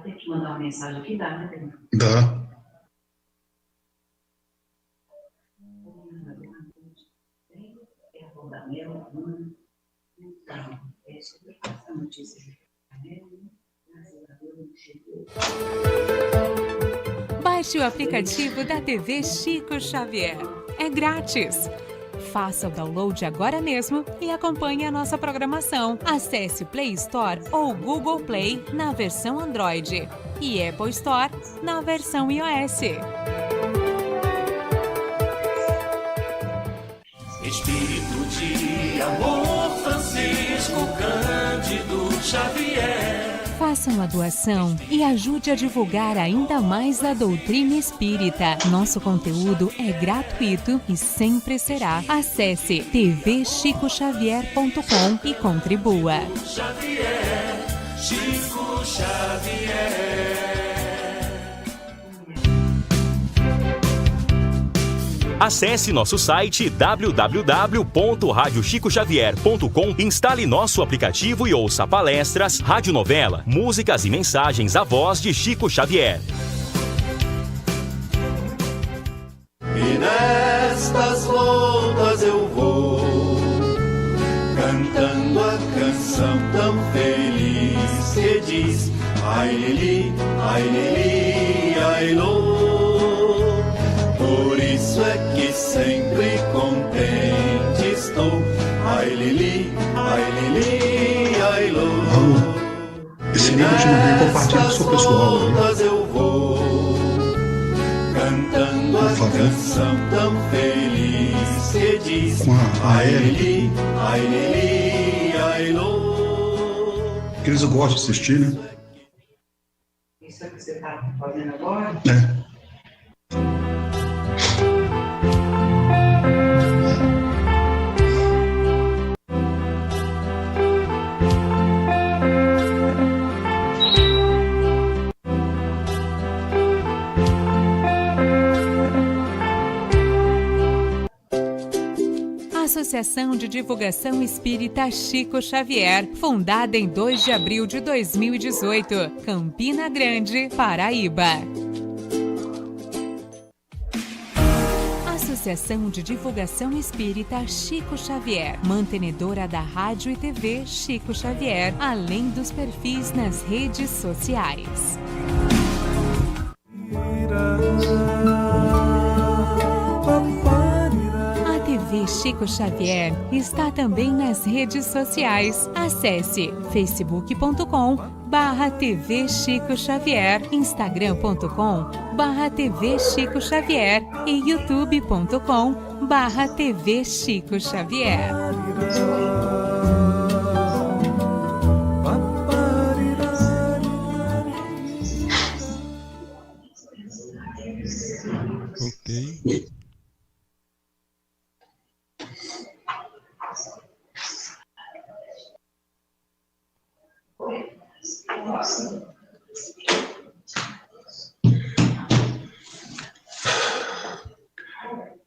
Tem que mandar uma mensagem aqui, dá, né, Fernando? Dá. Baixe o aplicativo da TV Chico Xavier. É grátis. Faça o download agora mesmo e acompanhe a nossa programação. Acesse o Play Store ou Google Play na versão Android e Apple Store na versão iOS. Espírito de amor, Francisco Cândido Xavier. Faça uma doação e ajude a divulgar ainda mais a doutrina espírita. Nosso conteúdo é gratuito e sempre será. Acesse tvchicoxavier.com e contribua. Xavier, Chico Xavier. Acesse nosso site www.radiochicoxavier.com, instale nosso aplicativo e ouça palestras, radionovela, músicas e mensagens à voz de Chico Xavier. E nestas voltas eu vou, cantando a canção tão feliz que diz: ai lili, ai lo. Por isso é que sempre contente estou. Ai lili, ai lo. Esse livro de mandei compartilhar com o seu pessoal. Eu vou, cantando a canção tão feliz que diz: ai lili, ai lo. Que eles gostam de assistir, né? Isso é o que você está fazendo agora? É. Associação de Divulgação Espírita Chico Xavier, fundada em 2 de abril de 2018, Campina Grande, Paraíba. Associação de Divulgação Espírita Chico Xavier, mantenedora da Rádio e TV Chico Xavier, além dos perfis nas redes sociais. Chico Xavier está também nas redes sociais. Acesse facebook.com/TV Chico Xavier, instagram.com/TV Chico Xavier e youtube.com/TV Chico Xavier. Ok.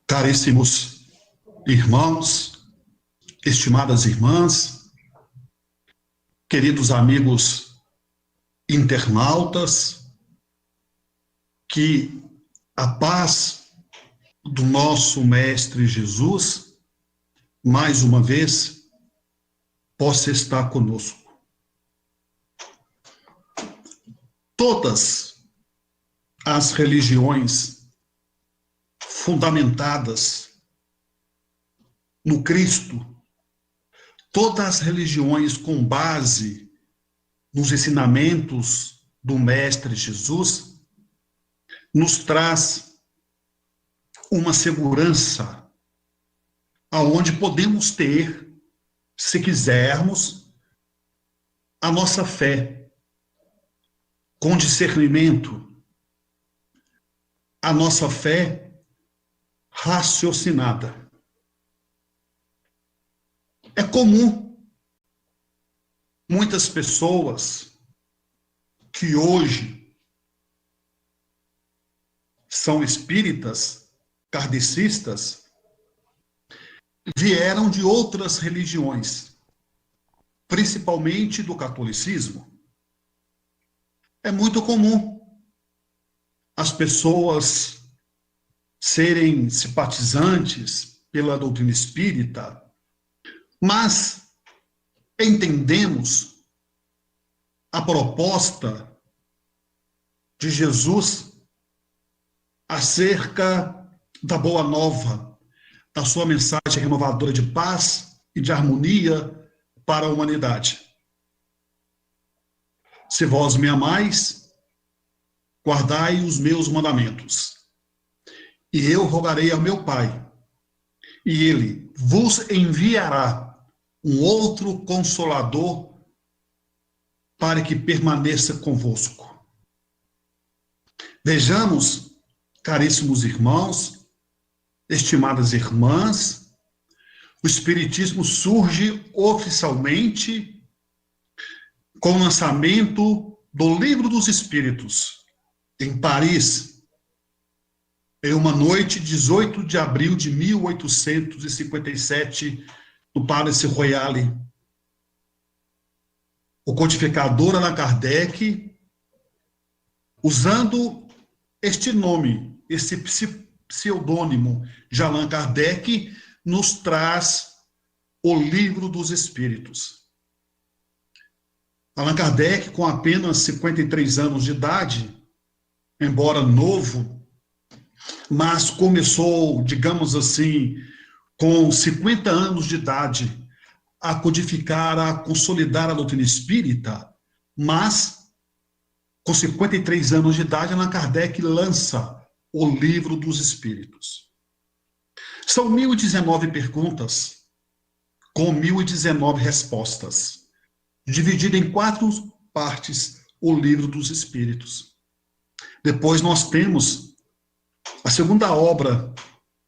Caríssimos irmãos, estimadas irmãs, queridos amigos internautas, que a paz do nosso Mestre Jesus, mais uma vez, possa estar conosco. Todas as religiões fundamentadas no Cristo, todas as religiões com base nos ensinamentos do Mestre Jesus, nos traz uma segurança aonde podemos ter, se quisermos, a nossa fé com discernimento, a nossa fé raciocinada. É comum muitas pessoas que hoje são espíritas, kardecistas, vieram de outras religiões, principalmente do catolicismo. É muito comum as pessoas serem simpatizantes pela doutrina espírita, mas entendemos a proposta de Jesus acerca da boa nova, da sua mensagem renovadora de paz e de harmonia para a humanidade. Se vós me amais, guardai os meus mandamentos. E eu rogarei ao meu Pai, e ele vos enviará um outro Consolador para que permaneça convosco. Vejamos, caríssimos irmãos, estimadas irmãs, o Espiritismo surge oficialmente com o lançamento do Livro dos Espíritos, em Paris, em uma noite, 18 de abril de 1857, no Palais Royal. O codificador Allan Kardec, usando este nome, esse pseudônimo de Allan Kardec, nos traz o Livro dos Espíritos. Allan Kardec, com apenas 53 anos de idade, embora novo, mas começou, digamos assim, com 50 anos de idade, a codificar, a consolidar a doutrina espírita, mas, com 53 anos de idade, Allan Kardec lança o Livro dos Espíritos. São 1019 perguntas, com 1019 respostas, dividido em 4 partes, o Livro dos Espíritos. Depois nós temos a segunda obra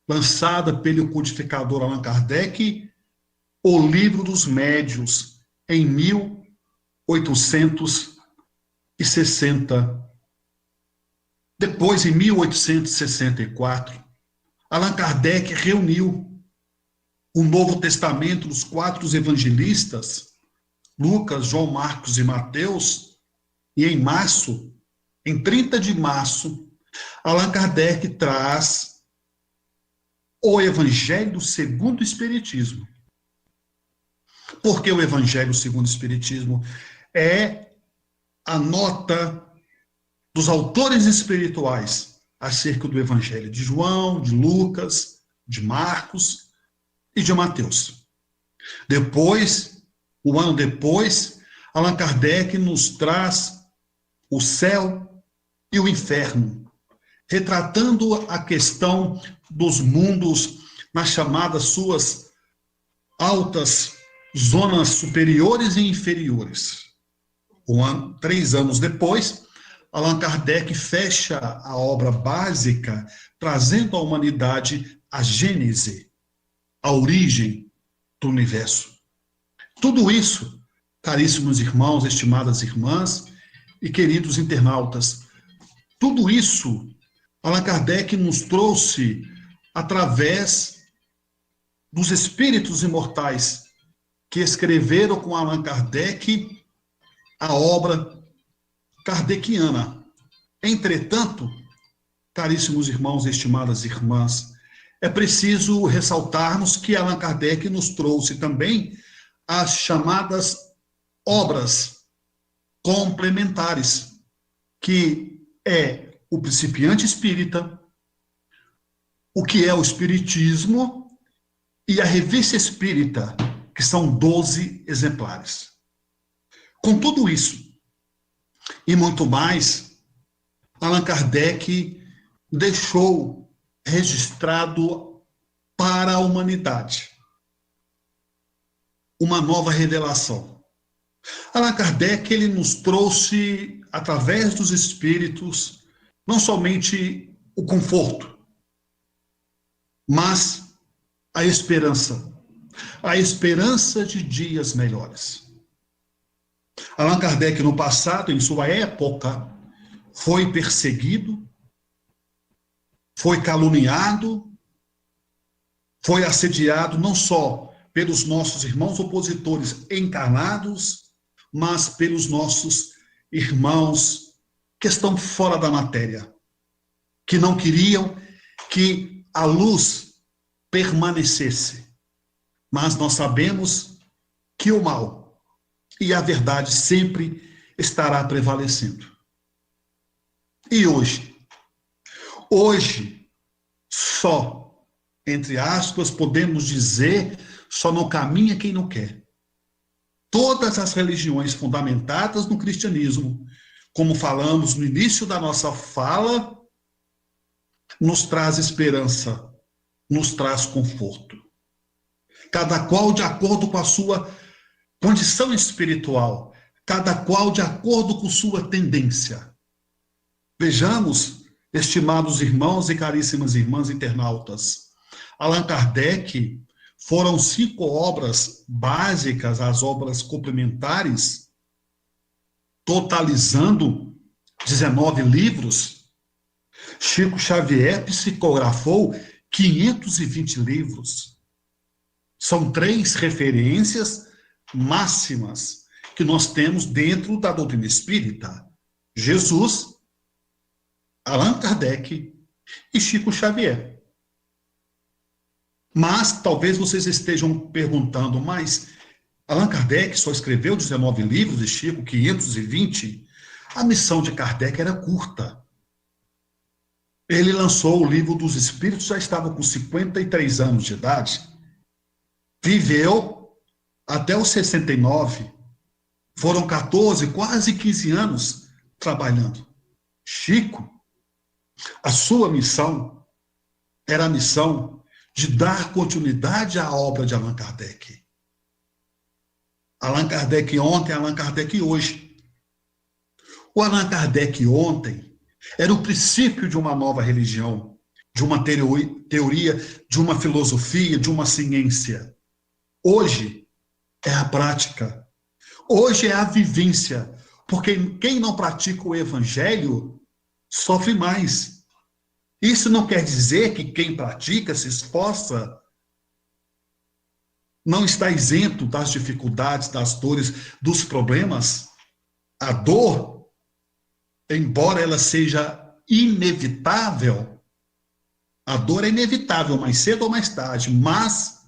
lançada pelo codificador Allan Kardec, o Livro dos Médiuns, em 1860. Depois, em 1864, Allan Kardec reuniu o Novo Testamento dos 4 evangelistas, Lucas, João, Marcos e Mateus, e em março, em 30 de março, Allan Kardec traz o Evangelho segundo o Espiritismo. Porque o Evangelho segundo o Espiritismo é a nota dos autores espirituais acerca do Evangelho de João, de Lucas, de Marcos e de Mateus. Depois, um ano depois, Allan Kardec nos traz o céu e o inferno, retratando a questão dos mundos nas chamadas suas altas zonas superiores e inferiores. 3 anos depois, Allan Kardec fecha a obra básica, trazendo à humanidade a gênese, a origem do universo. Tudo isso, caríssimos irmãos, estimadas irmãs e queridos internautas, tudo isso Allan Kardec nos trouxe através dos espíritos imortais que escreveram com Allan Kardec a obra kardeciana. Entretanto, caríssimos irmãos e estimadas irmãs, é preciso ressaltarmos que Allan Kardec nos trouxe também as chamadas obras complementares, que é o Principiante Espírita, o que é o Espiritismo e a Revista Espírita, que são 12 exemplares. Com tudo isso e muito mais, Allan Kardec deixou registrado para a humanidade uma nova revelação. Allan Kardec, ele nos trouxe, através dos espíritos, não somente o conforto, mas a esperança de dias melhores. Allan Kardec, no passado, em sua época, foi perseguido, foi caluniado, foi assediado não só pelos nossos irmãos opositores encarnados, mas pelos nossos irmãos que estão fora da matéria, que não queriam que a luz permanecesse. Mas nós sabemos que o mal e a verdade sempre estará prevalecendo. E hoje, só, entre aspas, podemos dizer, só não caminha quem não quer. Todas as religiões fundamentadas no cristianismo, como falamos no início da nossa fala, nos traz esperança, nos traz conforto. Cada qual de acordo com a sua condição espiritual, cada qual de acordo com sua tendência. Vejamos, estimados irmãos e caríssimas irmãs internautas, Allan Kardec foram 5 obras básicas, as obras complementares, totalizando 19 livros. Chico Xavier psicografou 520 livros. São 3 referências máximas que nós temos dentro da doutrina espírita: Jesus, Allan Kardec e Chico Xavier. Mas talvez vocês estejam perguntando, mas Allan Kardec só escreveu 19 livros e Chico 520? A missão de Kardec era curta. Ele lançou o Livro dos Espíritos, já estava com 53 anos de idade. Viveu até os 69. Foram 14, quase 15 anos trabalhando. Chico, a sua missão era a missão de dar continuidade à obra de Allan Kardec. Allan Kardec ontem, Allan Kardec hoje. O Allan Kardec ontem era o princípio de uma nova religião, de uma teoria, de uma filosofia, de uma ciência. Hoje é a prática. Hoje é a vivência. Porque quem não pratica o evangelho sofre mais. Isso não quer dizer que quem pratica, se esforça, não está isento das dificuldades, das dores, dos problemas. A dor, embora ela seja inevitável, a dor é inevitável mais cedo ou mais tarde, mas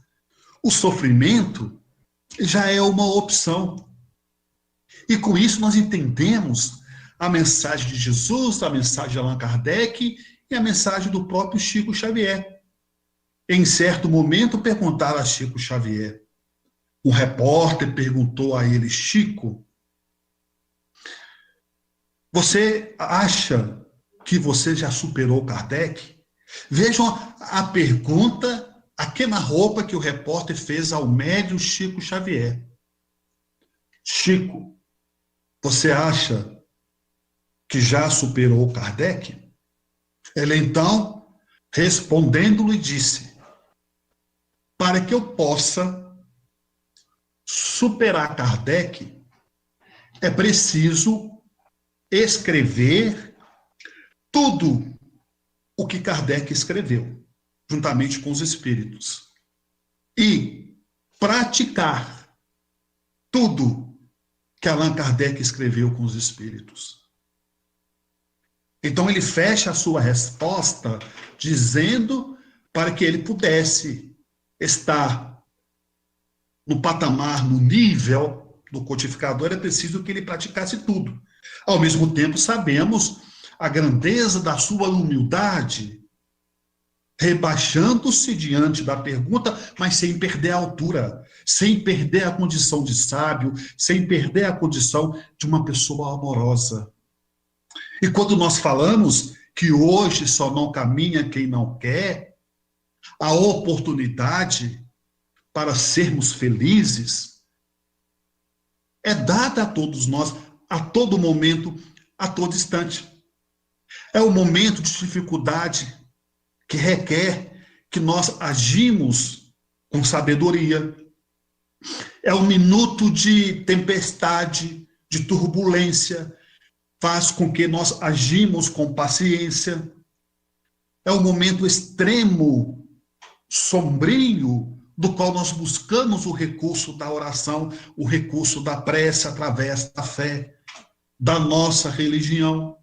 o sofrimento já é uma opção. E com isso nós entendemos a mensagem de Jesus, a mensagem de Allan Kardec e a mensagem do próprio Chico Xavier. Em certo momento perguntaram a Chico Xavier, um repórter perguntou a ele: Chico, você acha que você já superou Kardec? Vejam a pergunta, a queima-roupa que o repórter fez ao médium Chico Xavier. Chico, você acha que já superou Kardec? Ele então, respondendo-lhe, disse: para que eu possa superar Kardec, é preciso escrever tudo o que Kardec escreveu, juntamente com os espíritos, e praticar tudo que Allan Kardec escreveu com os espíritos. Então ele fecha a sua resposta dizendo para que ele pudesse estar no patamar, no nível do codificador, é preciso que ele praticasse tudo. Ao mesmo tempo, sabemos a grandeza da sua humildade, rebaixando-se diante da pergunta, mas sem perder a altura, sem perder a condição de sábio, sem perder a condição de uma pessoa amorosa. E quando nós falamos que hoje só não caminha quem não quer, a oportunidade para sermos felizes é dada a todos nós, a todo momento, a todo instante. É o momento de dificuldade que requer que nós agimos com sabedoria. É o minuto de tempestade, de turbulência, faz com que nós agimos com paciência. É o momento extremo, sombrio, do qual nós buscamos o recurso da oração, o recurso da prece através da fé, da nossa religião.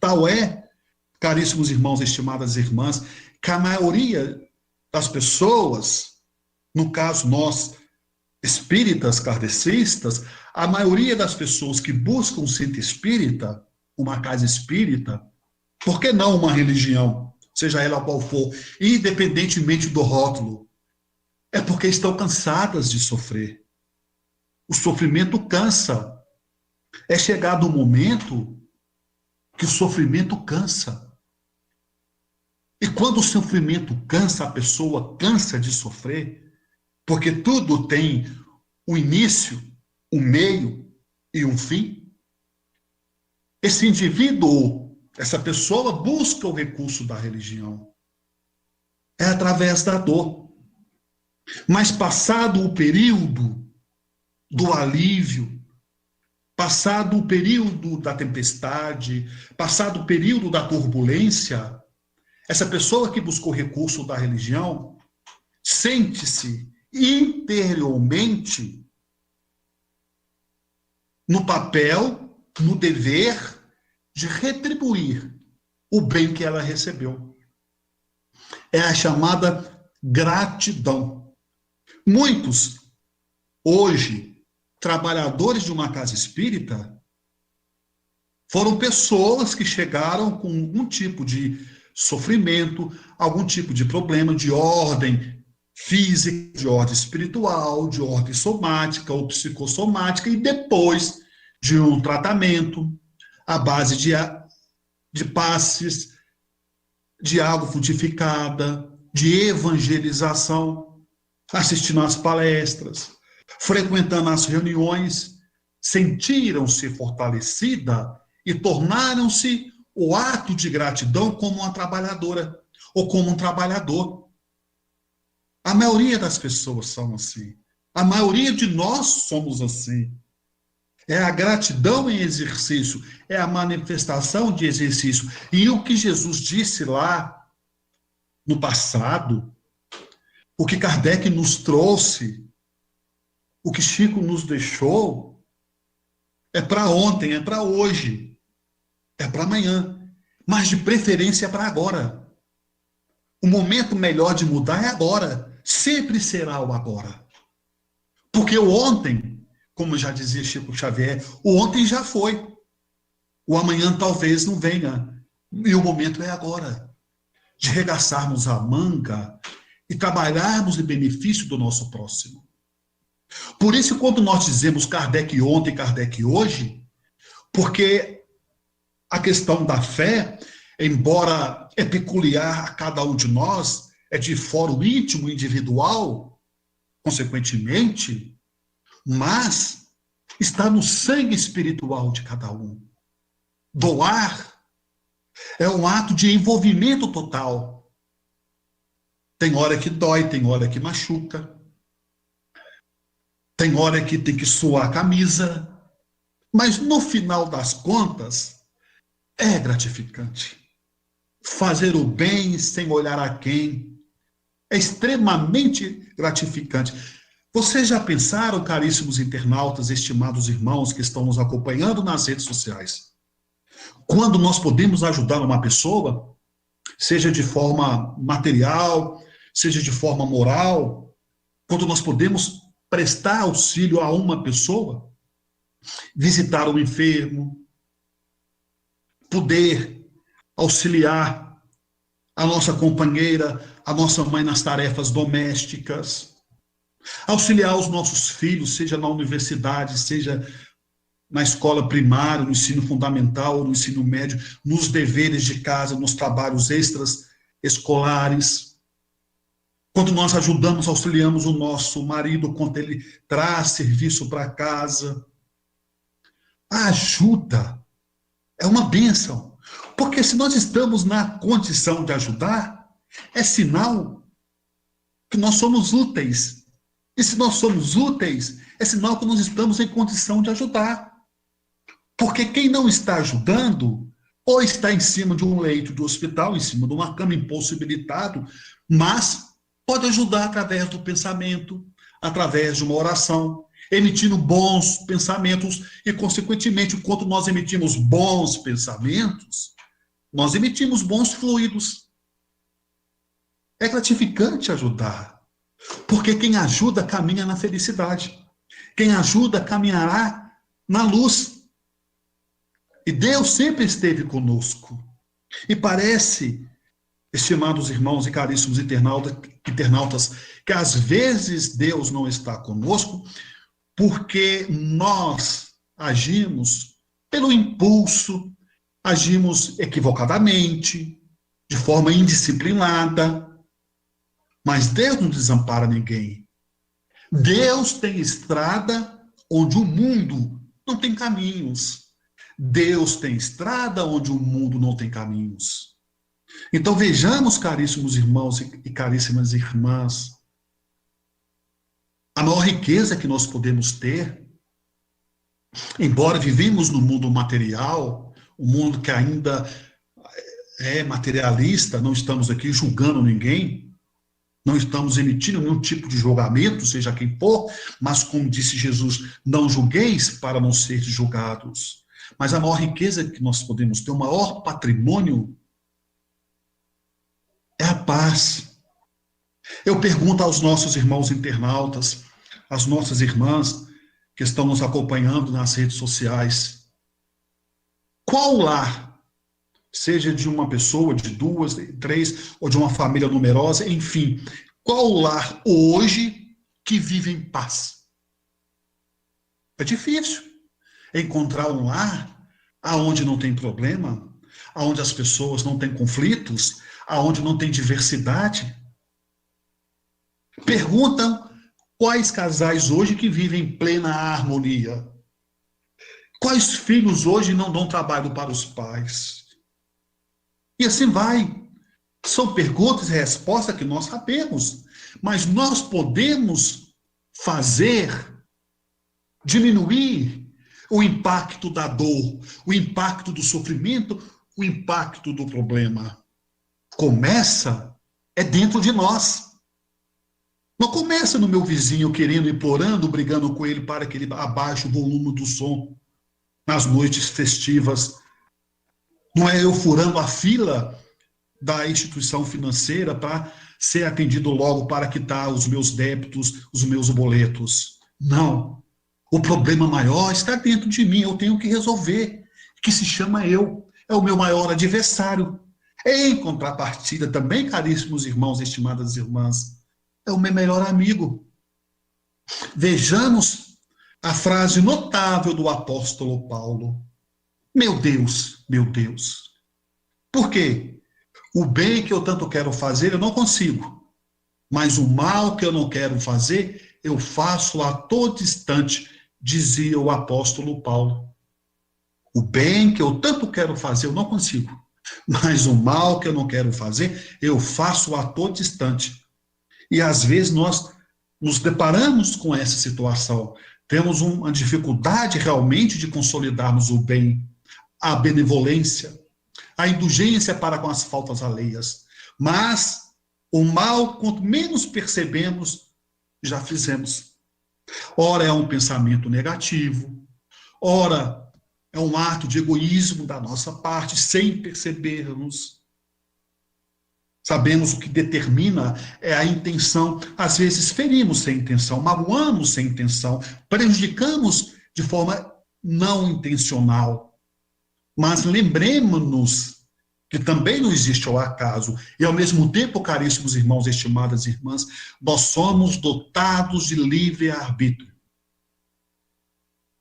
Tal é, caríssimos irmãos, estimadas irmãs, que a maioria das pessoas, no caso nós, espíritas, kardecistas, a maioria das pessoas que buscam um centro espírita, uma casa espírita, por que não uma religião, seja ela qual for, independentemente do rótulo, é porque estão cansadas de sofrer. O sofrimento cansa. É chegado um momento que o sofrimento cansa. E quando o sofrimento cansa, a pessoa cansa de sofrer, porque tudo tem um início, um meio e um fim. Esse indivíduo, essa pessoa busca o recurso da religião. É através da dor. Mas passado o período do alívio, passado o período da tempestade, passado o período da turbulência, essa pessoa que buscou recurso da religião sente-se interiormente no papel, no dever de retribuir o bem que ela recebeu. É a chamada gratidão. Muitos, hoje, trabalhadores de uma casa espírita, foram pessoas que chegaram com algum tipo de sofrimento, algum tipo de problema de ordem física, de ordem espiritual, de ordem somática ou psicossomática, e depois de um tratamento à base de passes, de água frutificada, de evangelização, assistindo às palestras, frequentando as reuniões, sentiram-se fortalecidas e tornaram-se o ato de gratidão como uma trabalhadora ou como um trabalhador. A maioria das pessoas são assim. A maioria de nós somos assim. É a gratidão em exercício, é a manifestação de exercício. E o que Jesus disse lá no passado, o que Kardec nos trouxe, o que Chico nos deixou, é para ontem, é para hoje, é para amanhã, mas de preferência é para agora. O momento melhor de mudar é agora, sempre será o agora. Porque o ontem, como já dizia Chico Xavier, o ontem já foi, o amanhã talvez não venha, e o momento é agora, de regaçarmos a manga e trabalharmos em benefício do nosso próximo. Por isso, quando nós dizemos Kardec ontem, Kardec hoje, porque a questão da fé, embora é peculiar a cada um de nós, é de fórum íntimo, individual, consequentemente, mas está no sangue espiritual de cada um. Doar é um ato de envolvimento total. Tem hora que dói, tem hora que machuca, tem hora que tem que suar a camisa, mas no final das contas, é gratificante. Fazer o bem sem olhar a quem é extremamente gratificante. Vocês já pensaram, caríssimos internautas, estimados irmãos que estão nos acompanhando nas redes sociais, quando nós podemos ajudar uma pessoa, seja de forma material, seja de forma moral, quando nós podemos prestar auxílio a uma pessoa, visitar um enfermo, poder auxiliar a nossa companheira, a nossa mãe nas tarefas domésticas, auxiliar os nossos filhos, seja na universidade, seja na escola primária, no ensino fundamental, no ensino médio, nos deveres de casa, nos trabalhos extras escolares. Quando nós ajudamos, auxiliamos o nosso marido quando ele traz serviço para casa. A ajuda é uma bênção, porque se nós estamos na condição de ajudar, é sinal que nós somos úteis. E se nós somos úteis, é sinal que nós estamos em condição de ajudar. Porque quem não está ajudando, ou está em cima de um leito do hospital, em cima de uma cama, impossibilitado, mas pode ajudar através do pensamento, através de uma oração, emitindo bons pensamentos, e, consequentemente, quando nós emitimos bons pensamentos, nós emitimos bons fluidos. É gratificante ajudar, porque quem ajuda caminha na felicidade. Quem ajuda caminhará na luz. E Deus sempre esteve conosco. E parece, estimados irmãos e caríssimos internautas, que às vezes Deus não está conosco porque nós agimos pelo impulso, agimos equivocadamente, de forma indisciplinada. Mas Deus não desampara ninguém. Deus tem estrada onde o mundo não tem caminhos. Deus tem estrada onde o mundo não tem caminhos. Então vejamos, caríssimos irmãos e caríssimas irmãs, a maior riqueza que nós podemos ter, embora vivemos no mundo material, um mundo que ainda é materialista, não estamos aqui julgando ninguém, não estamos emitindo nenhum tipo de julgamento, seja quem for, mas como disse Jesus, não julgueis para não seres julgados. Mas a maior riqueza que nós podemos ter, o maior patrimônio, é a paz. Eu pergunto aos nossos irmãos internautas, às nossas irmãs que estão nos acompanhando nas redes sociais, qual lar, seja de uma pessoa, de duas, de três, ou de uma família numerosa, enfim, qual lar hoje que vive em paz? É difícil encontrar um lar aonde não tem problema, aonde as pessoas não têm conflitos, aonde não tem diversidade. Perguntam quais casais hoje que vivem em plena harmonia. Quais filhos hoje não dão trabalho para os pais? E assim vai. São perguntas e respostas que nós sabemos, mas nós podemos fazer, diminuir o impacto da dor, o impacto do sofrimento, o impacto do problema. Começa dentro de nós. Não começa no meu vizinho querendo, implorando, brigando com ele para que ele abaixe o volume do som nas noites festivas. Não é eu furando a fila da instituição financeira para ser atendido logo para quitar os meus débitos, os meus boletos. Não. O problema maior está dentro de mim, eu tenho que resolver, que se chama eu. É o meu maior adversário. Em contrapartida também, caríssimos irmãos e estimadas irmãs, é o meu melhor amigo. Vejamos a frase notável do apóstolo Paulo. Meu Deus, meu Deus. Por quê? O bem que eu tanto quero fazer, eu não consigo. Mas o mal que eu não quero fazer, eu faço a todo instante, dizia o apóstolo Paulo. O bem que eu tanto quero fazer, eu não consigo. Mas o mal que eu não quero fazer, eu faço a todo instante. E às vezes nós nos deparamos com essa situação. Temos uma dificuldade realmente de consolidarmos o bem, a benevolência, a indulgência para com as faltas alheias. Mas o mal, quanto menos percebemos, já fizemos. Ora é um pensamento negativo, ora é um ato de egoísmo da nossa parte, sem percebermos. Sabemos o que determina é a intenção. Às vezes ferimos sem intenção, magoamos sem intenção, prejudicamos de forma não intencional. Mas lembremos-nos que também não existe o acaso. E ao mesmo tempo, caríssimos irmãos e estimadas irmãs, nós somos dotados de livre-arbítrio.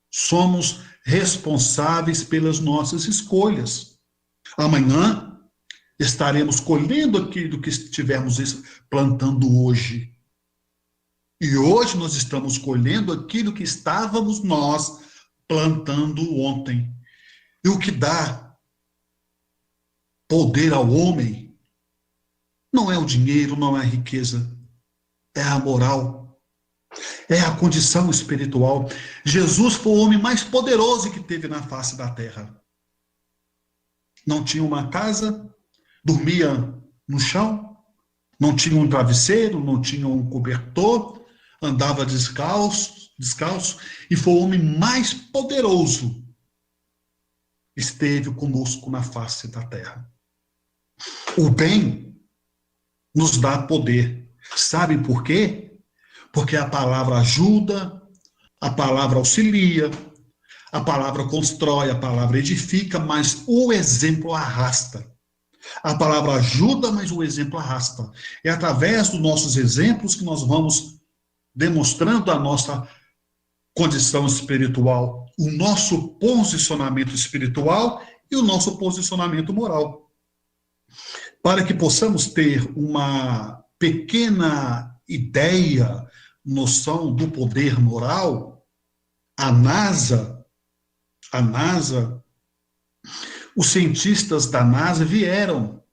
Somos responsáveis pelas nossas escolhas. Amanhã estaremos colhendo aquilo que estivermos plantando hoje. E hoje nós estamos colhendo aquilo que estávamos nós plantando ontem. E o que dá poder ao homem não é o dinheiro, não é a riqueza, é a moral. É a condição espiritual. Jesus foi o homem mais poderoso que teve na face da terra. Não tinha uma casa, dormia no chão, não tinha um travesseiro, não tinha um cobertor, andava descalço, e foi o homem mais poderoso que esteve conosco na face da terra. O bem nos dá poder. Sabe por quê? Porque a palavra ajuda, a palavra auxilia, a palavra constrói, a palavra edifica, mas o exemplo arrasta. A palavra ajuda, mas o exemplo arrasta. É através dos nossos exemplos que nós vamos demonstrando a nossa condição espiritual, o nosso posicionamento espiritual e o nosso posicionamento moral. Para que possamos ter uma pequena ideia, noção do poder moral, a NASA, os cientistas da NASA vieram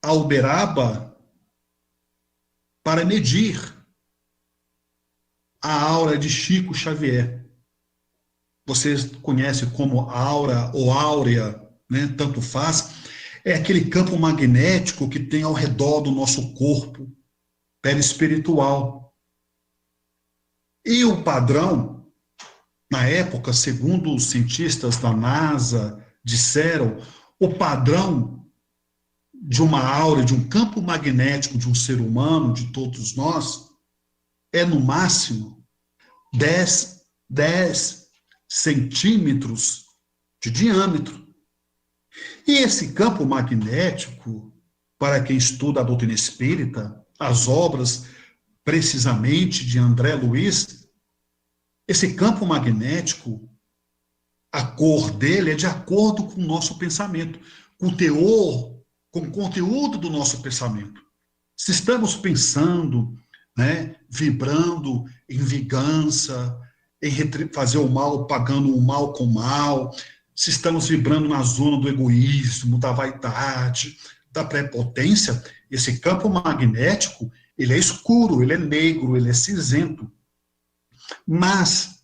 a Uberaba para medir a aura de Chico Xavier. Vocês conhecem como aura ou áurea, né? Tanto faz. É aquele campo magnético que tem ao redor do nosso corpo, perispiritual. E o padrão, na época, segundo os cientistas da NASA disseram, o padrão de uma aura, de um campo magnético de um ser humano, de todos nós, é no máximo 10 centímetros de diâmetro. E esse campo magnético, para quem estuda a doutrina espírita, as obras precisamente de André Luiz, esse campo magnético, a cor dele é de acordo com o nosso pensamento, com o teor, com o conteúdo do nosso pensamento. Se estamos pensando, né, vibrando em vingança, em fazer o mal, pagando o mal com o mal, se estamos vibrando na zona do egoísmo, da vaidade, da prepotência, esse campo magnético, ele é escuro, ele é negro, ele é cinzento. Mas,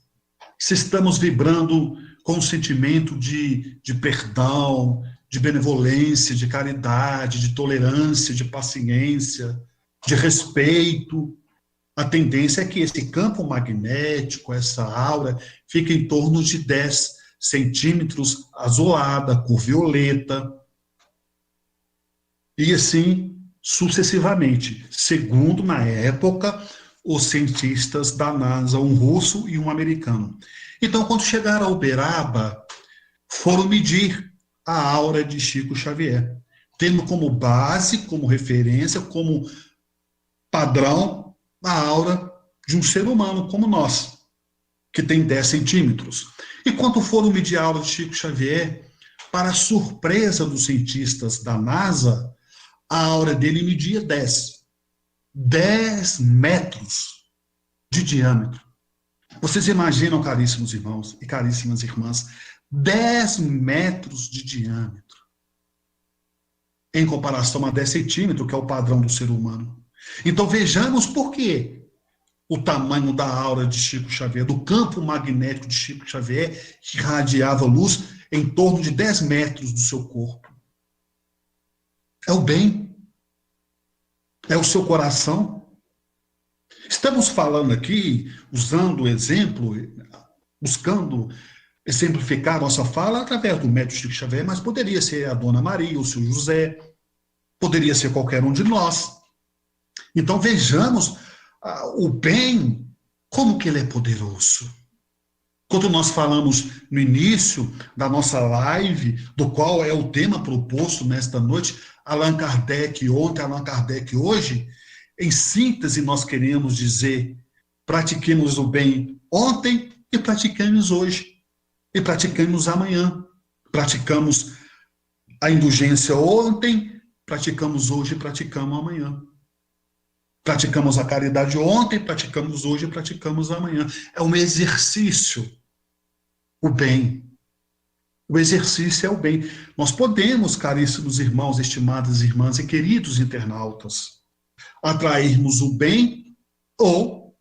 se estamos vibrando com o sentimento de perdão, de benevolência, de caridade, de tolerância, de paciência, de respeito, a tendência é que esse campo magnético, essa aura, fique em torno de 10 centímetros azulada, cor violeta, e assim sucessivamente, segundo, na época, os cientistas da NASA, um russo e um americano. Então, quando chegaram a Uberaba, foram medir a aura de Chico Xavier, tendo como base, como referência, como padrão, a aura de um ser humano como nós, que tem 10 centímetros. E quando foram medir a aura de Chico Xavier, para surpresa dos cientistas da NASA, a aura dele media 10 metros de diâmetro. Vocês imaginam, caríssimos irmãos e caríssimas irmãs, 10 metros de diâmetro, em comparação a 10 centímetros, que é o padrão do ser humano. Então vejamos por quê o tamanho da aura de Chico Xavier, do campo magnético de Chico Xavier, que irradiava luz em torno de 10 metros do seu corpo. É o bem. É o seu coração. Estamos falando aqui, usando o exemplo, buscando exemplificar nossa fala através do médico Chico Xavier, mas poderia ser a Dona Maria, o seu José, poderia ser qualquer um de nós. Então vejamos o bem, como que ele é poderoso. Quando nós falamos no início da nossa live, do qual é o tema proposto nesta noite, Allan Kardec ontem, Allan Kardec hoje, em síntese nós queremos dizer, pratiquemos o bem ontem e pratiquemos hoje, e praticamos amanhã. Praticamos a indulgência ontem, praticamos hoje e praticamos amanhã. Praticamos a caridade ontem, praticamos hoje e praticamos amanhã. É um exercício, o bem. O exercício é o bem. Nós podemos, caríssimos irmãos, estimadas irmãs e queridos internautas, atrairmos o bem ou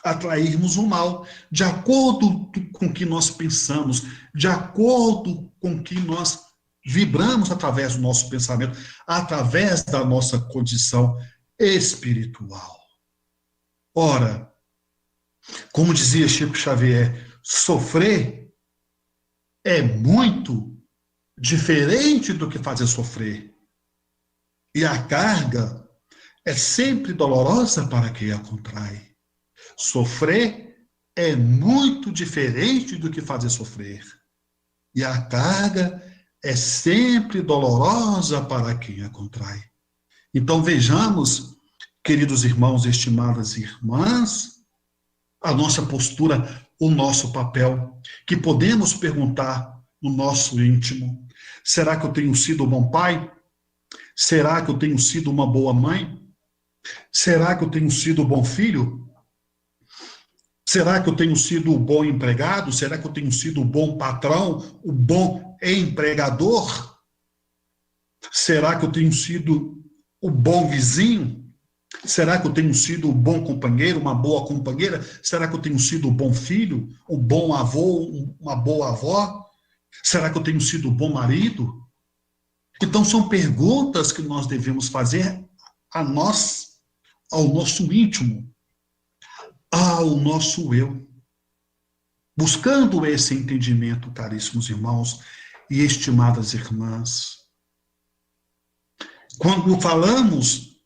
atrairmos o mal, de acordo com o que nós pensamos, de acordo com o que nós vibramos através do nosso pensamento, através da nossa condição espiritual. Ora, como dizia Chico Xavier, sofrer é muito diferente do que fazer sofrer. E a carga é sempre dolorosa para quem a contrai. Sofrer é muito diferente do que fazer sofrer. E a carga é sempre dolorosa para quem a contrai. Então vejamos, queridos irmãos e estimadas irmãs, a nossa postura, o nosso papel, que podemos perguntar no nosso íntimo: será que eu tenho sido um bom pai? Será que eu tenho sido uma boa mãe? Será que eu tenho sido um bom filho? Será que eu tenho sido um bom empregado? Será que eu tenho sido um bom patrão, um bom empregador? Será que eu tenho sido o bom vizinho? Será que eu tenho sido um bom companheiro, uma boa companheira? Será que eu tenho sido um bom filho, um bom avô, uma boa avó? Será que eu tenho sido um bom marido? Então são perguntas que nós devemos fazer a nós, ao nosso íntimo, ao nosso eu. Buscando esse entendimento, caríssimos irmãos e estimadas irmãs. Quando falamos,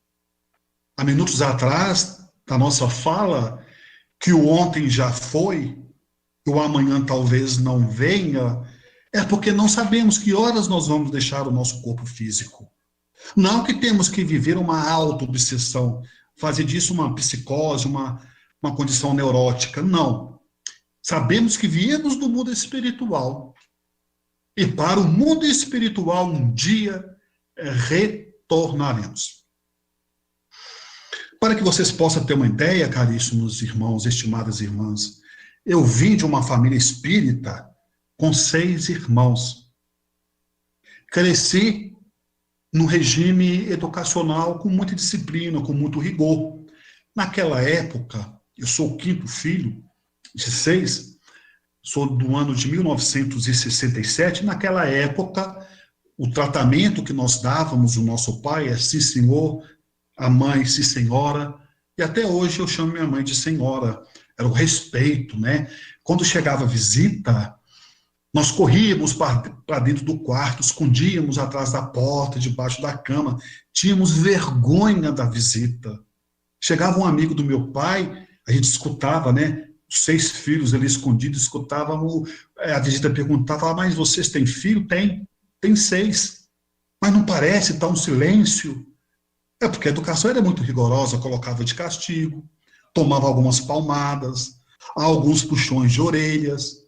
há minutos atrás, da nossa fala, que o ontem já foi, e o amanhã talvez não venha, é porque não sabemos que horas nós vamos deixar o nosso corpo físico. Não que temos que viver uma auto-obsessão, fazer disso uma psicose, uma condição neurótica, não. Sabemos que viemos do mundo espiritual, e para o mundo espiritual um dia retornaremos. Para que vocês possam ter uma ideia, caríssimos irmãos, estimadas irmãs, eu vim de uma família espírita com 6 irmãos. Cresci num regime educacional com muita disciplina, com muito rigor. Naquela época, eu sou o 5º filho de 6, sou do ano de 1967. Naquela época, o tratamento que nós dávamos, o nosso pai é sim senhor, a mãe sim senhora, e até hoje eu chamo minha mãe de senhora. Era o respeito, né? Quando chegava visita, nós corríamos para dentro do quarto, escondíamos atrás da porta, debaixo da cama, tínhamos vergonha da visita. Chegava um amigo do meu pai, a gente escutava, né? Os 6 filhos ali escondidos, escutávamos, a visita perguntava: mas vocês têm filho? Tem 6. Mas não parece, está um silêncio. É porque a educação era muito rigorosa, colocava de castigo, tomava algumas palmadas, alguns puxões de orelhas,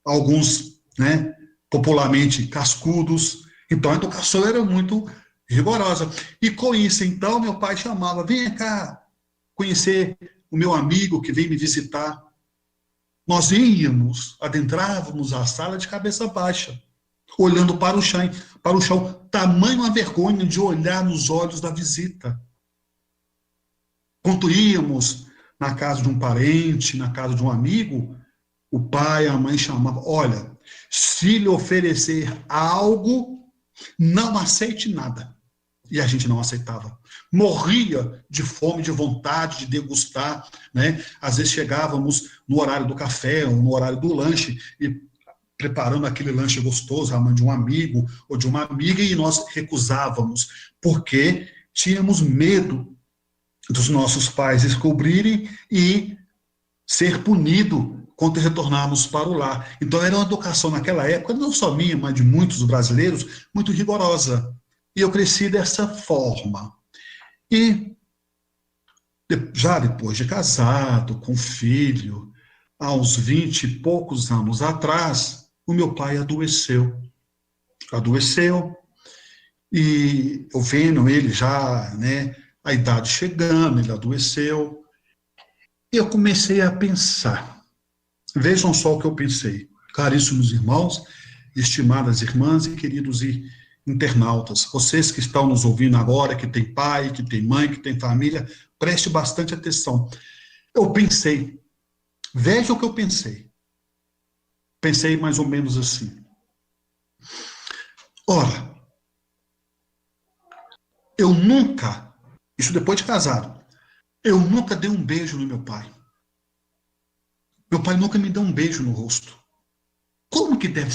alguns, né, popularmente cascudos. Então a educação era muito rigorosa. E com isso, então, meu pai chamava: vem cá conhecer o meu amigo que vem me visitar. Nós íamos, adentrávamos a sala de cabeça baixa, olhando para o chão, tamanho a vergonha de olhar nos olhos da visita. Quando íamos na casa de um parente, na casa de um amigo, o pai, a mãe chamavam: olha, se lhe oferecer algo, não aceite nada. E a gente não aceitava. Morria de fome, de vontade de degustar, né? Às vezes chegávamos no horário do café ou no horário do lanche e preparando aquele lanche gostoso, a mãe de um amigo ou de uma amiga, e nós recusávamos, porque tínhamos medo dos nossos pais descobrirem e ser punido quando retornarmos para o lar. Então era uma educação naquela época, não só minha, mas de muitos brasileiros, muito rigorosa. E eu cresci dessa forma. E já depois de casado, com filho, há uns 20 e poucos anos atrás, o meu pai adoeceu. E eu vendo ele já, né, a idade chegando, ele adoeceu. E eu comecei a pensar. Vejam só o que eu pensei. Caríssimos irmãos, estimadas irmãs e queridos internautas, vocês que estão nos ouvindo agora, que tem pai, que tem mãe, que tem família, preste bastante atenção. Eu pensei, veja o que eu pensei. Pensei mais ou menos assim. Ora, eu nunca, isso depois de casado, eu nunca dei um beijo no meu pai. Meu pai nunca me deu um beijo no rosto. Como que deve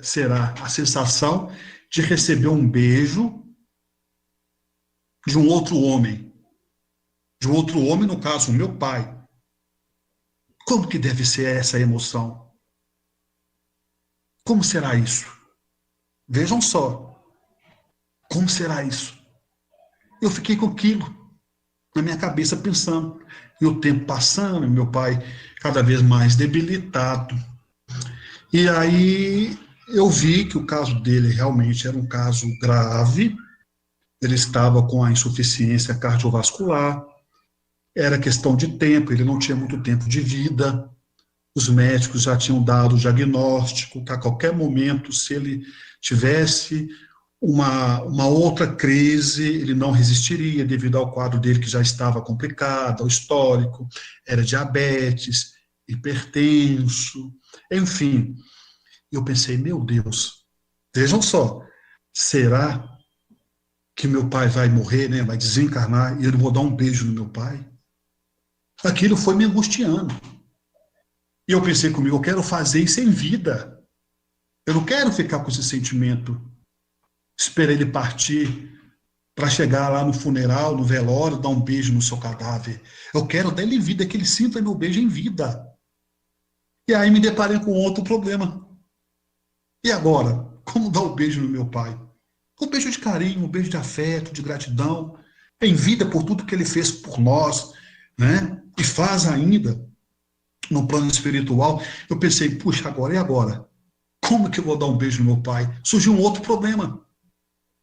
será a sensação de receber um beijo de um outro homem? De um outro homem, no caso, o meu pai. Como que deve ser essa emoção? Como será isso? Vejam só. Como será isso? Eu fiquei com aquilo na minha cabeça pensando. E o tempo passando, meu pai cada vez mais debilitado. E aí eu vi que o caso dele realmente era um caso grave. Ele estava com a insuficiência cardiovascular. Era questão de tempo, ele não tinha muito tempo de vida. Os médicos já tinham dado o diagnóstico que a qualquer momento, se ele tivesse uma outra crise, ele não resistiria devido ao quadro dele que já estava complicado, ao histórico, era diabetes, hipertenso, enfim. Eu pensei, meu Deus, vejam só, será que meu pai vai morrer, né, vai desencarnar e eu não vou dar um beijo no meu pai? Aquilo foi me angustiando. E eu pensei comigo, eu quero fazer isso em vida. Eu não quero ficar com esse sentimento. Esperar ele partir para chegar lá no funeral, no velório, dar um beijo no seu cadáver. Eu quero dar ele em vida, que ele sinta meu beijo em vida. E aí me deparei com outro problema. E agora? Como dar o beijo no meu pai? Um beijo de carinho, um beijo de afeto, de gratidão, em vida por tudo que ele fez por nós, né? E faz ainda no plano espiritual. Eu pensei, puxa, agora e agora? Como que eu vou dar um beijo no meu pai? Surgiu um outro problema.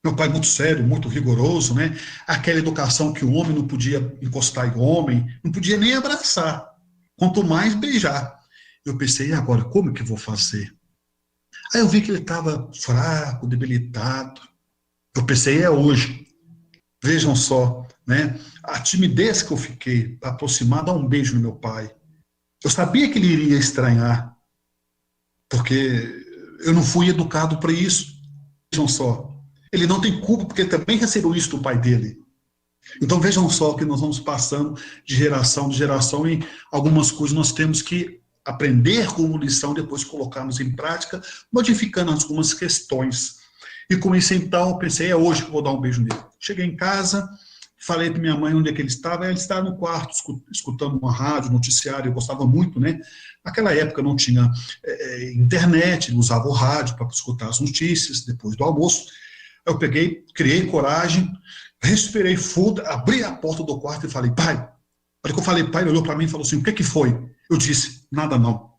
Meu pai muito sério, muito rigoroso, né? Aquela educação que o homem não podia encostar em homem, não podia nem abraçar, quanto mais beijar. Eu pensei, e agora, como que eu vou fazer? Aí eu vi que ele estava fraco, debilitado. Eu pensei, é hoje. Vejam só, né? A timidez que eu fiquei para aproximar, dar um beijo no meu pai. Eu sabia que ele iria estranhar, porque eu não fui educado para isso. Vejam só. Ele não tem culpa, porque ele também recebeu isso do pai dele. Então vejam só que nós vamos passando de geração e algumas coisas nós temos que aprender como lição, depois colocarmos em prática, modificando algumas questões. E comecei então, eu pensei, é hoje que eu vou dar um beijo nele. Cheguei em casa, falei para minha mãe onde é que ele estava no quarto, escutando uma rádio, noticiário, eu gostava muito, né? Naquela época não tinha internet, ele usava o rádio para escutar as notícias, depois do almoço. Eu peguei, criei coragem, respirei fundo, abri a porta do quarto e falei, pai. Na hora que eu falei, pai, ele olhou para mim e falou assim, o que foi? Eu disse, nada não.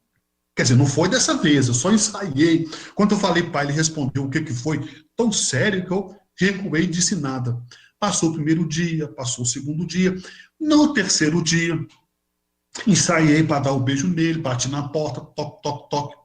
Quer dizer, não foi dessa vez, eu só ensaiei. Quando eu falei, pai, ele respondeu o que foi, tão sério que eu recuei e disse nada. Passou o primeiro dia, passou o segundo dia. No terceiro dia, ensaiei para dar um beijo nele, bati na porta, toque, toque, toque.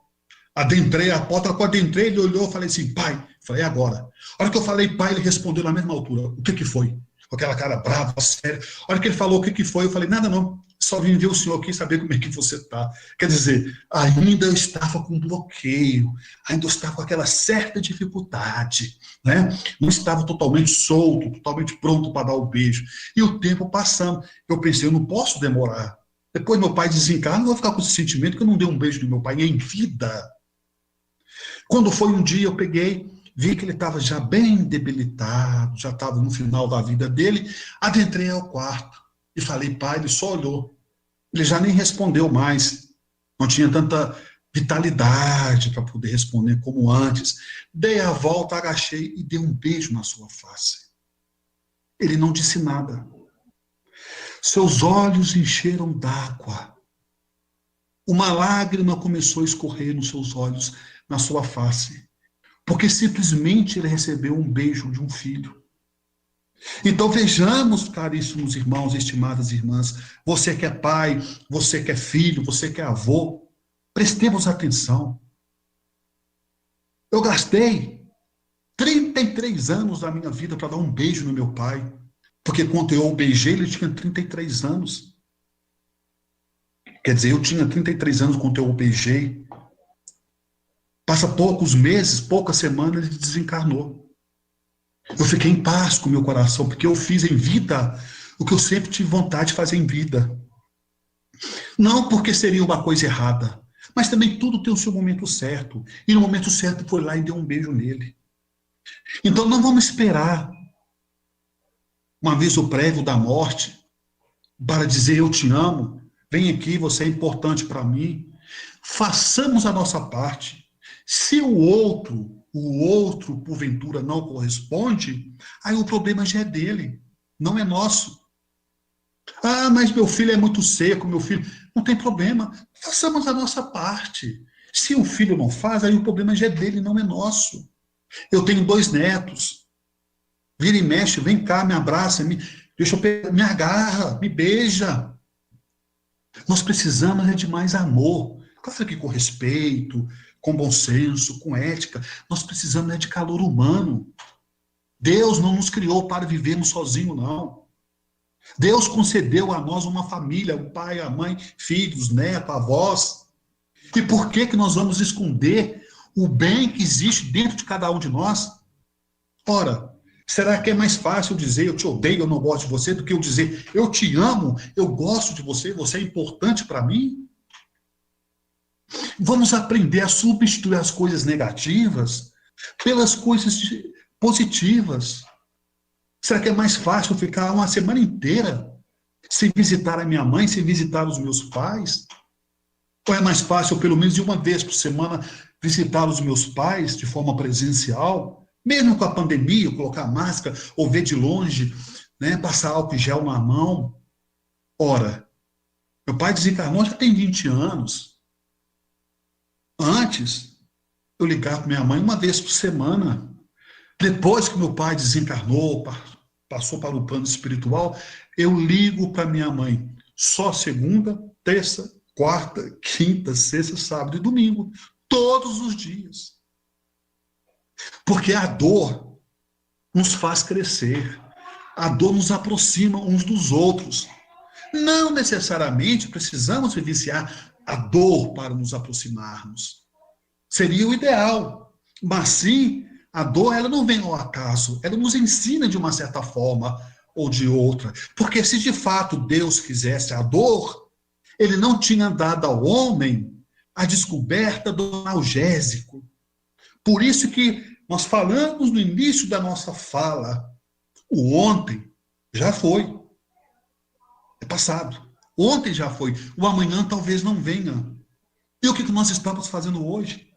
Adentrei a porta, quando adentrei, ele olhou e falei assim, pai. Falei, agora. A hora que eu falei, pai, ele respondeu na mesma altura, o que foi? Com aquela cara brava, séria. A hora que ele falou o que foi, eu falei, nada não, só vim ver o senhor aqui e saber como é que você está. Quer dizer, ainda eu estava com bloqueio, ainda eu estava com aquela certa dificuldade, né? Não estava totalmente solto, totalmente pronto para dar o beijo. E o tempo passando, eu pensei, eu não posso demorar. Depois meu pai desencarna, eu vou ficar com esse sentimento que eu não dei um beijo no meu pai em vida. Quando foi um dia, eu peguei, vi que ele estava já bem debilitado, já estava no final da vida dele, adentrei ao quarto e falei, pai, ele só olhou. Ele já nem respondeu mais, não tinha tanta vitalidade para poder responder como antes. Dei a volta, agachei e dei um beijo na sua face. Ele não disse nada. Seus olhos encheram d'água. Uma lágrima começou a escorrer nos seus olhos, na sua face, porque simplesmente ele recebeu um beijo de um filho. Então vejamos, caríssimos irmãos, estimadas irmãs, você que é pai, você que é filho, você que é avô, prestemos atenção. Eu gastei 33 anos da minha vida para dar um beijo no meu pai, porque quando eu o beijei, ele tinha 33 anos. Quer dizer, eu tinha 33 anos quando eu o beijei. Passa poucos meses, poucas semanas, ele desencarnou. Eu fiquei em paz com o meu coração, porque eu fiz em vida o que eu sempre tive vontade de fazer em vida. Não porque seria uma coisa errada, Mas também tudo tem o seu momento certo. E no momento certo foi lá e deu um beijo nele. Então não vamos esperar um aviso prévio da morte para dizer eu te amo, vem aqui, você é importante para mim. Façamos a nossa parte. Se o outro, porventura, não corresponde, aí o problema já é dele, não é nosso. Ah, mas meu filho é muito seco, meu filho... Não tem problema, façamos a nossa parte. Se o filho não faz, aí o problema já é dele, não é nosso. Eu tenho 2 netos. Vira e mexe, vem cá, me abraça, me agarra, me beija. Nós precisamos de mais amor. Claro que com respeito, com bom senso, com ética. Nós precisamos de calor humano. Deus não nos criou para vivermos sozinhos, não. Deus concedeu a nós uma família, o pai, a mãe, filhos, netos, avós. E por que nós vamos esconder o bem que existe dentro de cada um de nós? Ora, será que é mais fácil dizer eu te odeio, eu não gosto de você, do que eu dizer eu te amo, eu gosto de você, você é importante para mim? Vamos aprender a substituir as coisas negativas pelas coisas positivas. Será que é mais fácil ficar uma semana inteira sem visitar a minha mãe, sem visitar os meus pais? Ou é mais fácil, pelo menos de uma vez por semana, visitar os meus pais de forma presencial? Mesmo com a pandemia, colocar máscara, ou ver de longe, né, passar álcool em gel na mão. Ora, meu pai desencarnou já tem 20 anos. Antes, eu ligava para minha mãe uma vez por semana. Depois que meu pai desencarnou, passou para o plano espiritual, eu ligo para minha mãe só segunda, terça, quarta, quinta, sexta, sábado e domingo. Todos os dias. Porque a dor nos faz crescer. A dor nos aproxima uns dos outros. Não necessariamente precisamos vivenciar a dor para nos aproximarmos. Seria o ideal. Mas sim, a dor ela não vem ao acaso. Ela nos ensina de uma certa forma ou de outra. Porque se de fato Deus quisesse a dor, ele não tinha dado ao homem a descoberta do analgésico. Por isso que nós falamos no início da nossa fala, o ontem já foi. É passado. Ontem já foi. O amanhã talvez não venha. E o que nós estamos fazendo hoje?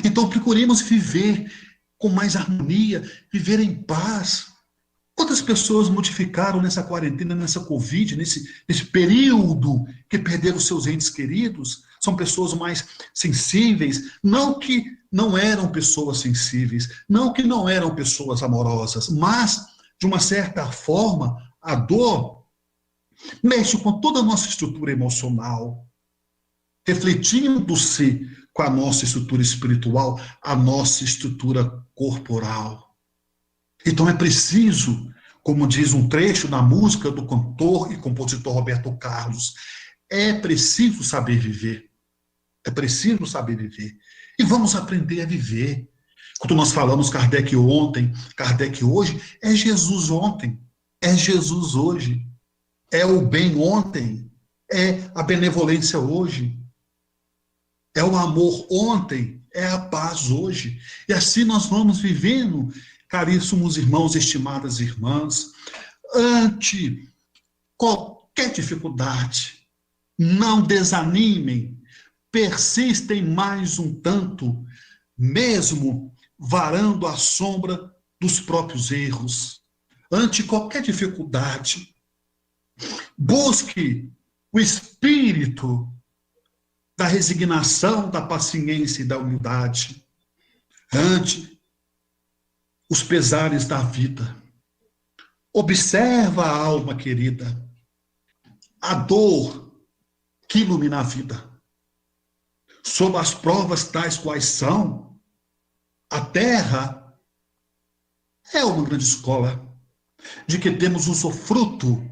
Então procuremos viver com mais harmonia, viver em paz. Quantas pessoas modificaram nessa quarentena, nessa Covid, nesse período que perderam seus entes queridos? São pessoas mais sensíveis, não que não eram pessoas sensíveis, não que não eram pessoas amorosas, mas, de uma certa forma, a dor mexe com toda a nossa estrutura emocional, refletindo-se com a nossa estrutura espiritual, a nossa estrutura corporal. Então é preciso, como diz um trecho na música do cantor e compositor Roberto Carlos, é preciso saber viver. É preciso saber viver. E vamos aprender a viver. Quando nós falamos Kardec ontem, Kardec hoje, é Jesus ontem, é Jesus hoje, é o bem ontem, é a benevolência hoje, é o amor ontem, é a paz hoje. E assim nós vamos vivendo, caríssimos irmãos, estimadas irmãs, ante qualquer dificuldade, não desanimem, persistem mais um tanto, mesmo varando a sombra dos próprios erros. Ante qualquer dificuldade, busque o espírito da resignação, da paciência e da humildade. Ante os pesares da vida, observa a alma querida, a dor que ilumina a vida. Sob as provas tais quais são, a terra é uma grande escola de que temos usufruto,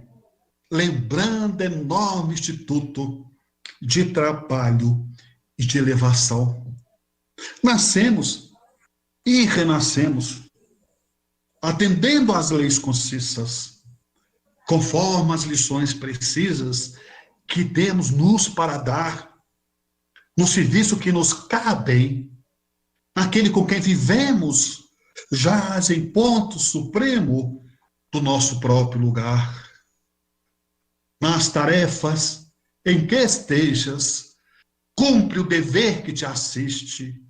lembrando enorme instituto de trabalho e de elevação. Nascemos e renascemos, atendendo às leis concisas, conforme as lições precisas que temos nos para dar, no serviço que nos cabe, naquele com quem vivemos, jaz em ponto supremo do nosso próprio lugar. Nas tarefas em que estejas, cumpre o dever que te assiste.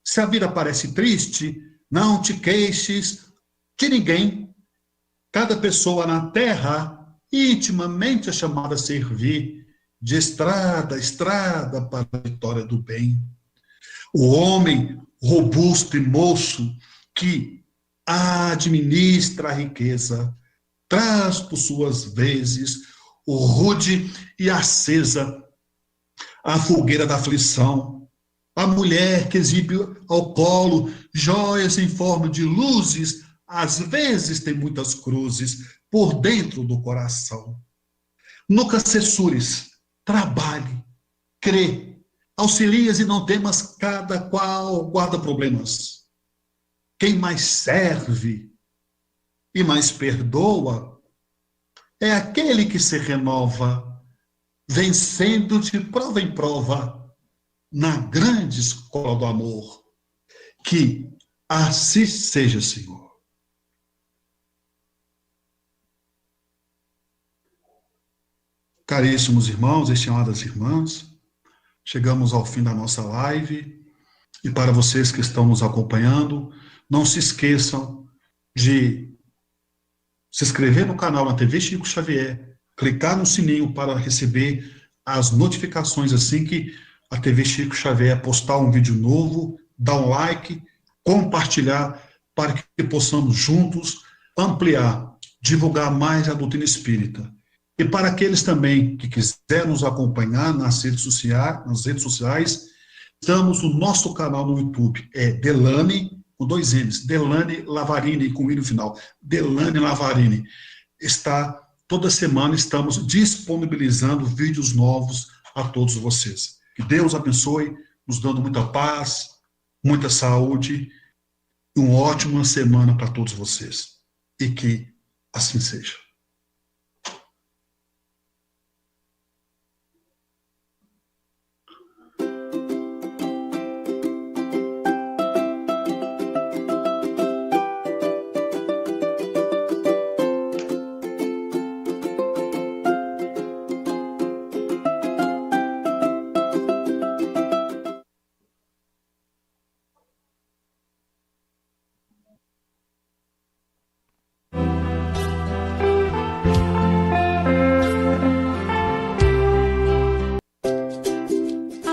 Se a vida parece triste, não te queixes de ninguém. Cada pessoa na terra, intimamente é chamada a servir, de estrada a estrada para a vitória do bem. O homem robusto e moço que administra a riqueza, traz por suas vezes o rude e acesa a fogueira da aflição. A mulher que exibe ao colo joias em forma de luzes, às vezes tem muitas cruzes por dentro do coração. Nunca cessures, trabalhe, crê, auxilias e não temas, cada qual guarda problemas. Quem mais serve e mais perdoa é aquele que se renova, vencendo de prova em prova na grande escola do amor. Que assim seja, Senhor. Caríssimos irmãos, estimadas irmãs, chegamos ao fim da nossa live e para vocês que estão nos acompanhando, não se esqueçam de se inscrever no canal na TV Chico Xavier, clicar no sininho para receber as notificações assim que a TV Chico Xavier postar um vídeo novo, dar um like, compartilhar para que possamos juntos ampliar, divulgar mais a doutrina espírita. E para aqueles também que quiserem nos acompanhar nas redes sociais, estamos no nosso canal no YouTube, é Delane, com 2 N's, Delane Lavarini, com I no final, Delane Lavarini. Toda semana estamos disponibilizando vídeos novos a todos vocês. Que Deus abençoe, nos dando muita paz, muita saúde, e uma ótima semana para todos vocês. E que assim seja.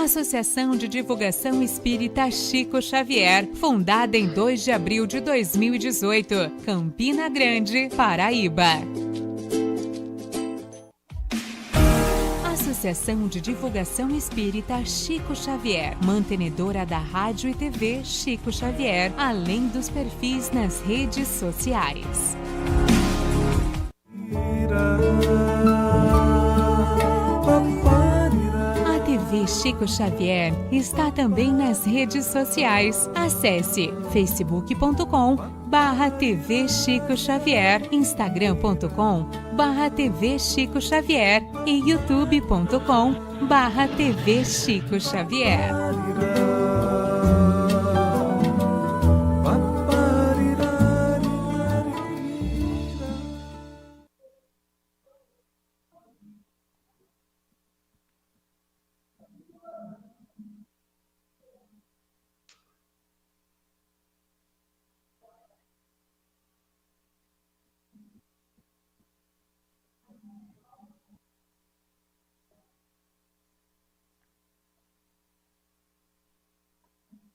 Associação de Divulgação Espírita Chico Xavier, fundada em 2 de abril de 2018, Campina Grande, Paraíba. Associação de Divulgação Espírita Chico Xavier, mantenedora da Rádio e TV Chico Xavier, além dos perfis nas redes sociais. TV Chico Xavier está também nas redes sociais. Acesse facebook.com/TV Chico Xavier, instagram.com/TV Chico Xavier e youtube.com/TV Chico Xavier.